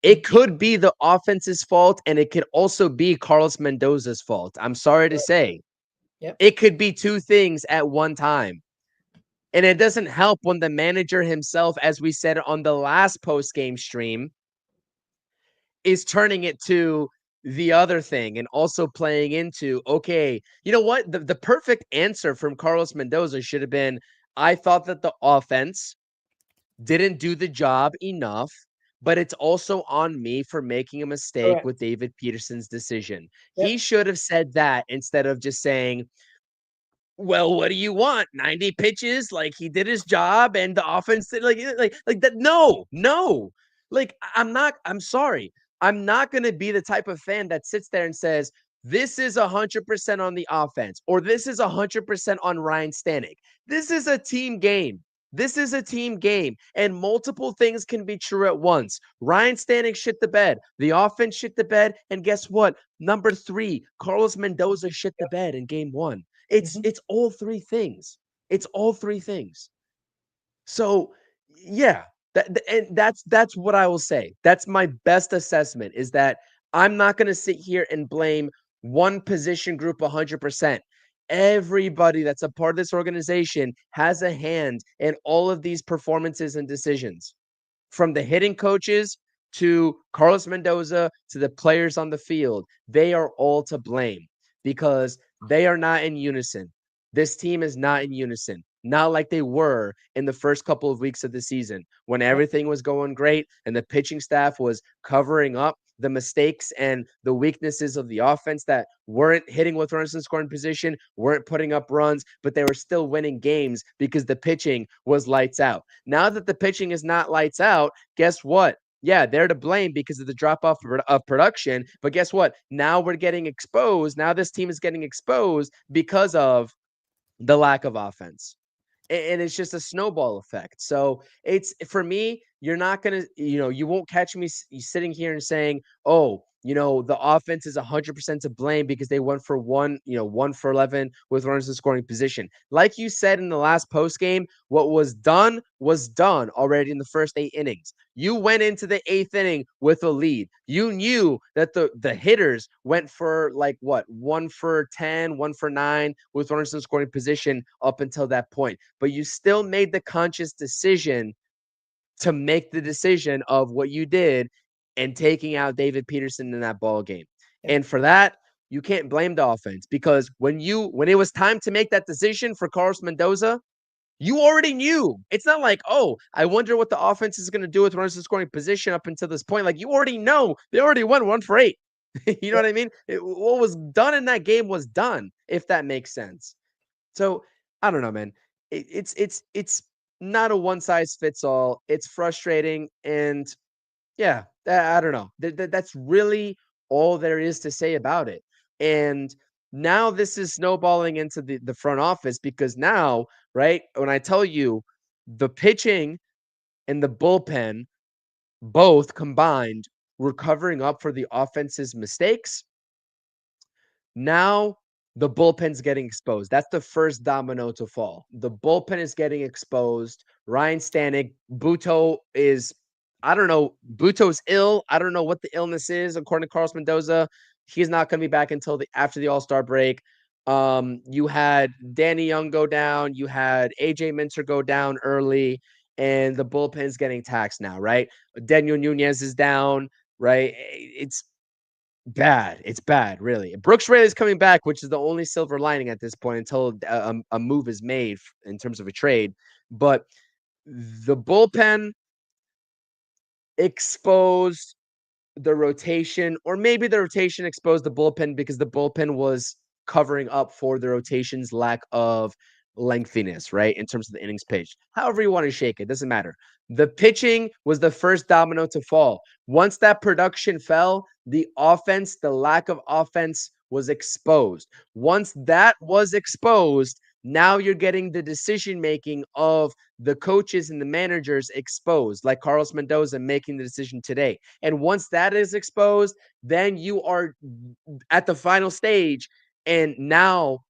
It could be the offense's fault, and it could also be Carlos Mendoza's fault. I'm sorry to say. Yep. It could be 2 things at one time. And it doesn't help when the manager himself, as we said on the last post-game stream, is turning it to the other thing and also playing into, okay, you know what? The perfect answer from Carlos Mendoza should have been, I thought that the offense didn't do the job enough, but it's also on me for making a mistake Correct. with David Peterson's decision. Yep. He should have said that instead of just saying, well, what do you want? 90 pitches? Like, he did his job and the offense did like that. No. Like, I'm sorry. I'm not going to be the type of fan that sits there and says, this is 100% on the offense, or this is 100% on Ryan Stanek. This is a team game. And multiple things can be true at once. Ryan Stanek shit the bed. The offense shit the bed. And guess what? Number 3, Carlos Mendoza shit the bed in game 1. It's all 3 things. It's all 3 things. So yeah, and that's what I will say. That's my best assessment is that I'm not going to sit here and blame one position group 100%. Everybody that's a part of this organization has a hand in all of these performances and decisions, from the hitting coaches to Carlos Mendoza to the players on the field. They are all to blame because they are not in unison. This team is not in unison, not like they were in the first couple of weeks of the season when everything was going great and the pitching staff was covering up the mistakes and the weaknesses of the offense that weren't hitting with runners in scoring position, weren't putting up runs, but they were still winning games because the pitching was lights out. Now that the pitching is not lights out, guess what? Yeah, they're to blame because of the drop off of production. But guess what? Now we're getting exposed. Now this team is getting exposed because of the lack of offense. And it's just a snowball effect. So it's, for me, you're not going to, you won't catch me sitting here and saying, oh, the offense is 100% to blame because they went for 1 for 11 with runners in scoring position. Like you said in the last post game, what was done already in the first 8 innings. You went into the 8th inning with a lead. You knew that the hitters went for 1 for 10, 1 for 9 with runners in scoring position up until that point. But you still made the conscious decision to make the decision of what you did and taking out David Peterson in that ball game. Yeah. And for that, you can't blame the offense because when it was time to make that decision for Carlos Mendoza, you already knew. It's not like, oh, I wonder what the offense is going to do with runners in scoring position up until this point. Like, you already know. They already went 1 for 8. You know what I mean? What was done in that game was done, if that makes sense. So I don't know, man. It's not a one size fits all. It's frustrating, and yeah, I don't know. That's really all there is to say about it. And now this is snowballing into the front office because now, right, when I tell you the pitching and the bullpen both combined were covering up for the offense's mistakes, now the bullpen's getting exposed. That's the first domino to fall. The bullpen is getting exposed. Ryan Stanek, Buto is, I don't know, Buto's ill. I don't know what the illness is, according to Carlos Mendoza. He's not going to be back until after the All-Star break. You had Danny Young go down. You had AJ Minter go down early, and the bullpen's getting taxed now, right? Daniel Nunez is down, right? It's bad. It's bad, really. Brooks Raley is coming back, which is the only silver lining at this point until a move is made in terms of a trade. But the bullpen exposed the rotation, or maybe the rotation exposed the bullpen because the bullpen was covering up for the rotation's lack of lengthiness, right? In terms of the innings pitched. However you want to shake it, doesn't matter. The pitching was the first domino to fall. Once that production fell, the offense, the lack of offense was exposed. Once that was exposed, now you're getting the decision making of the coaches and the managers exposed, like Carlos Mendoza making the decision today. And once that is exposed, then you are at the final stage. And now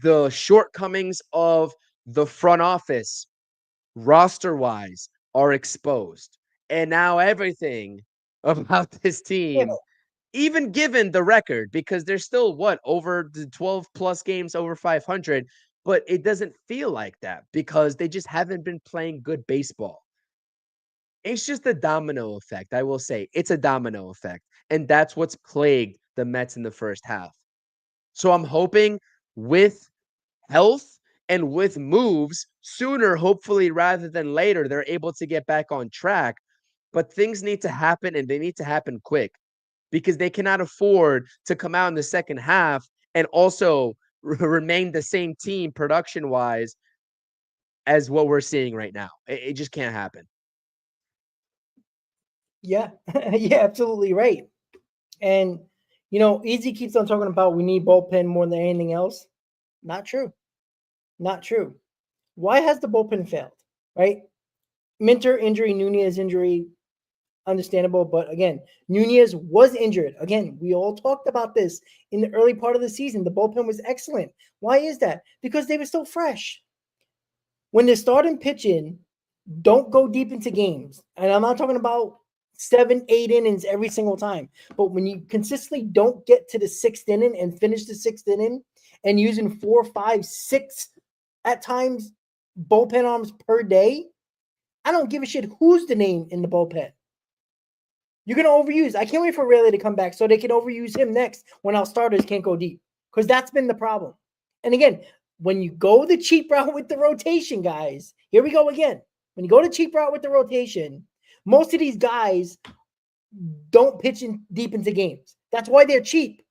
the shortcomings of the front office, roster wise, are exposed. And now everything about this team, even given the record, because they're still over the 12 plus games over 500, but it doesn't feel like that because they just haven't been playing good baseball. It's just a domino effect. I will say it's a domino effect. And that's what's plagued the Mets in the first half. So I'm hoping with health and with moves sooner, hopefully, rather than later, they're able to get back on track. But things need to happen, and they need to happen quick because they cannot afford to come out in the second half and also remain the same team production wise as what we're seeing right now. It just can't happen. Yeah, yeah, absolutely right. And Easy keeps on talking about we need bullpen more than anything else. Not true. Not true. Why has the bullpen failed? Right? Minter injury, Nunez injury, understandable. But again, Nunez was injured. Again, we all talked about this in the early part of the season. The bullpen was excellent. Why is that? Because they were still fresh. When they're starting pitching don't go deep into games. And I'm not talking about 7, 8 innings every single time. But when you consistently don't get to the 6th inning and finish the 6th inning and using 4, 5, 6 at times bullpen arms per day, I don't give a shit who's the name in the bullpen. You're going to overuse. I can't wait for Rayleigh to come back so they can overuse him next when our starters can't go deep, because that's been the problem. And again, when you go the cheap route with the rotation, guys, here we go again. When you go the cheap route with the rotation, most of these guys don't pitch in deep into games. That's why they're cheap,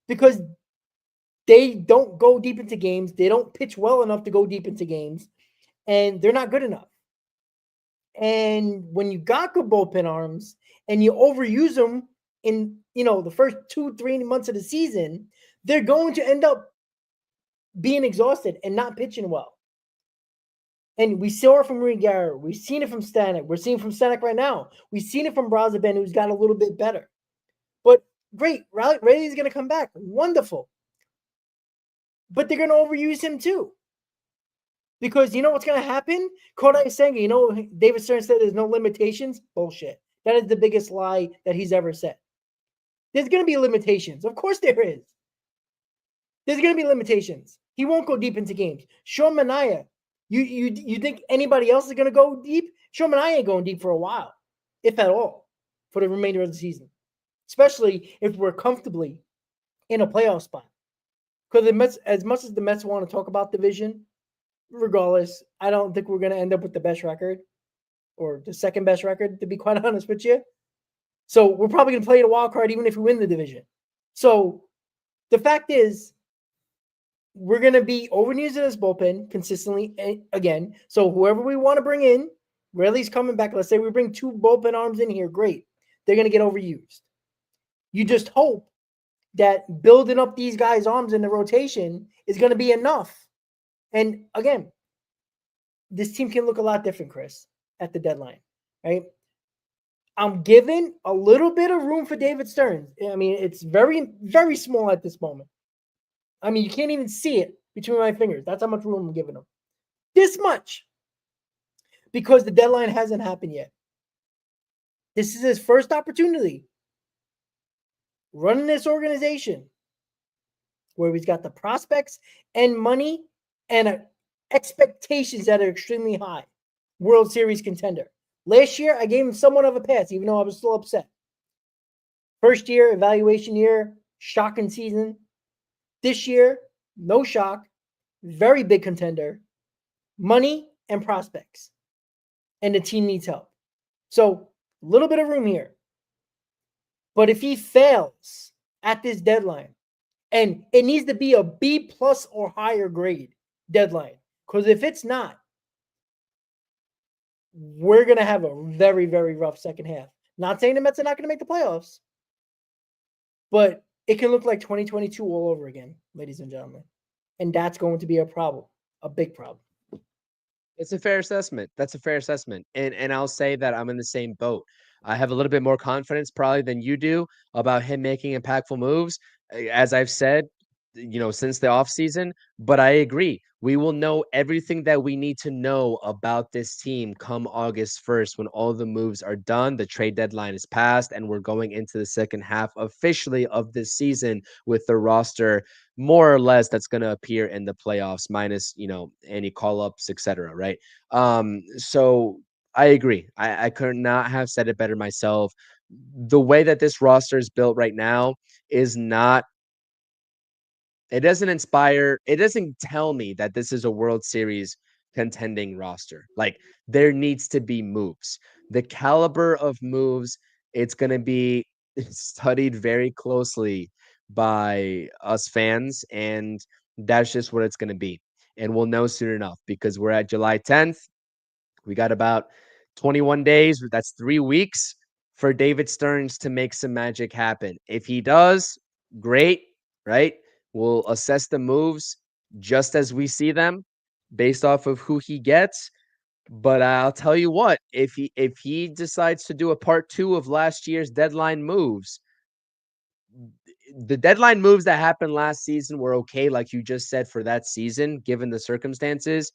because they don't go deep into games. They don't pitch well enough to go deep into games, and they're not good enough. And when you got good bullpen arms and you overuse them in, the first 2-3 months of the season, they're going to end up being exhausted and not pitching well. And we saw it from Reed-Garrett. We've seen it from Stanek. We're seeing it from Stanek right now. We've seen it from Brazaben, who's got a little bit better. But great, Rayleigh's going to come back. Wonderful. But they're going to overuse him too. Because you know what's going to happen? Kodai is saying, David Stern said there's no limitations. Bullshit. That is the biggest lie that he's ever said. There's going to be limitations. Of course there is. There's going to be limitations. He won't go deep into games. Sean Manaea, you think anybody else is going to go deep? Sean Manaea ain't going deep for a while, if at all, for the remainder of the season. Especially if we're comfortably in a playoff spot. Because the Mets, as much as the Mets want to talk about division, regardless, I don't think we're going to end up with the best record or the second best record, to be quite honest with you. So we're probably going to play the wild card even if we win the division. So the fact is, we're going to be overusing this bullpen consistently again. So whoever we want to bring in, Rayleigh's coming back. Let's say we bring 2 bullpen arms in here. Great. They're going to get overused. You just hope that building up these guys' arms in the rotation is going to be enough. And again, this team can look a lot different, Chris, at the deadline, right? I'm giving a little bit of room for David Stearns. I mean, it's very, very small at this moment. I mean, you can't even see it between my fingers. That's how much room I'm giving him. This much. Because the deadline hasn't happened yet. This is his first opportunity running this organization where he's got the prospects and money and expectations that are extremely high. World Series contender. Last year, I gave him somewhat of a pass, even though I was still upset. First year, evaluation year, shocking season. This year, no shock, very big contender, money and prospects. And the team needs help. So, a little bit of room here. But if he fails at this deadline, and it needs to be a B+ or higher grade deadline, because if it's not, we're going to have a very, very rough second half. Not saying the Mets are not going to make the playoffs, but it can look like 2022 all over again, ladies and gentlemen. And that's going to be a problem, a big problem. It's a fair assessment. That's a fair assessment. And I'll say that I'm in the same boat. I have a little bit more confidence probably than you do about him making impactful moves. As I've said, since the offseason, but I agree. We will know everything that we need to know about this team come August 1st when all the moves are done. The trade deadline is passed, and we're going into the second half officially of this season with the roster more or less that's going to appear in the playoffs, minus, any call-ups, etc. Right? So I agree. I could not have said it better myself. The way that this roster is built right now is not. It doesn't tell me that this is a World Series contending roster. Like, there needs to be moves. The caliber of moves, it's going to be studied very closely by us fans, and that's just what it's going to be. And we'll know soon enough because we're at July 10th. We got about 21 days. That's 3 weeks for David Stearns to make some magic happen. If he does, great, right? We'll assess the moves just as we see them based off of who he gets. But I'll tell you what, if he decides to do a part 2 of last year's deadline moves, the deadline moves that happened last season were okay, like you just said, for that season, given the circumstances.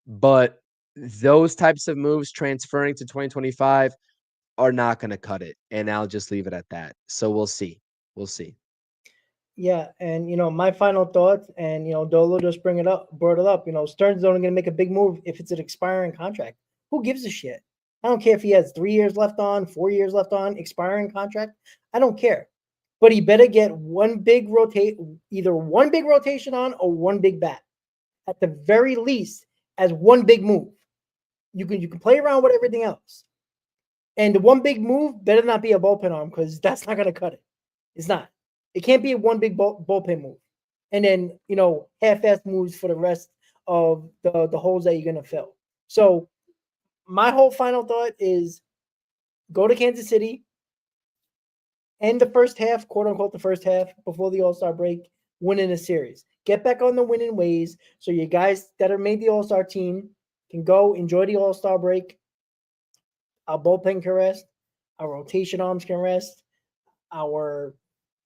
But those types of moves transferring to 2025 are not going to cut it. And I'll just leave it at that. So we'll see. We'll see. Yeah, and my final thoughts, and Dolo just brought it up. Stearns only going to make a big move if it's an expiring contract. Who gives a shit? I don't care if he has 3 years left on, 4 years left on, expiring contract. I don't care. But he better get either one big rotation on or one big bat. At the very least, as one big move. You can play around with everything else. And the one big move better not be a bullpen arm, because that's not going to cut it. It's not. It can't be one big bullpen move. And then, half-ass moves for the rest of the holes that you're going to fill. So my whole final thought is go to Kansas City, end the first half, quote-unquote the first half, before the All-Star break, winning a series. Get back on the winning ways so you guys that have made the All-Star team can go enjoy the All-Star break. Our bullpen can rest. Our rotation arms can rest. Our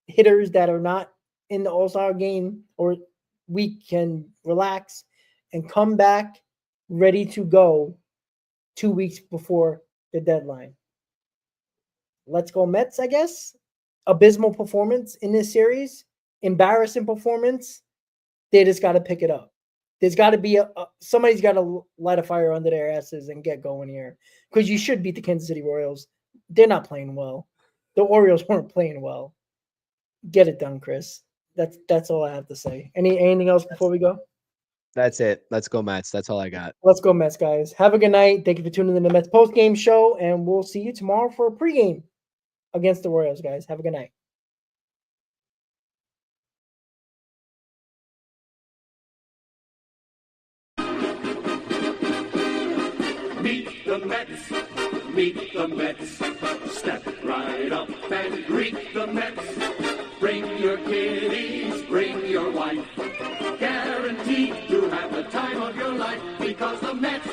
hitters that are not in the All-Star game or week can relax and come back ready to go 2 weeks before the deadline. Let's go Mets, I guess. Abysmal performance in this series. Embarrassing performance. They just got to pick it up. There's got to be somebody's got to light a fire under their asses and get going here, because you should beat the Kansas City Royals. They're not playing well. The Orioles weren't playing well. Get it done, Chris. That's all I have to say. Anything else before we go? That's it. Let's go Mets. That's all I got. Let's go Mets, guys. Have a good night. Thank you for tuning in to the Mets post-game show, and we'll see you tomorrow for a pregame against the Royals, guys. Have a good night. Meet the Mets, meet the Mets. Step right up and greet the Mets. Bring your kiddies, bring your wife. Guaranteed to have the time of your life, because the Mets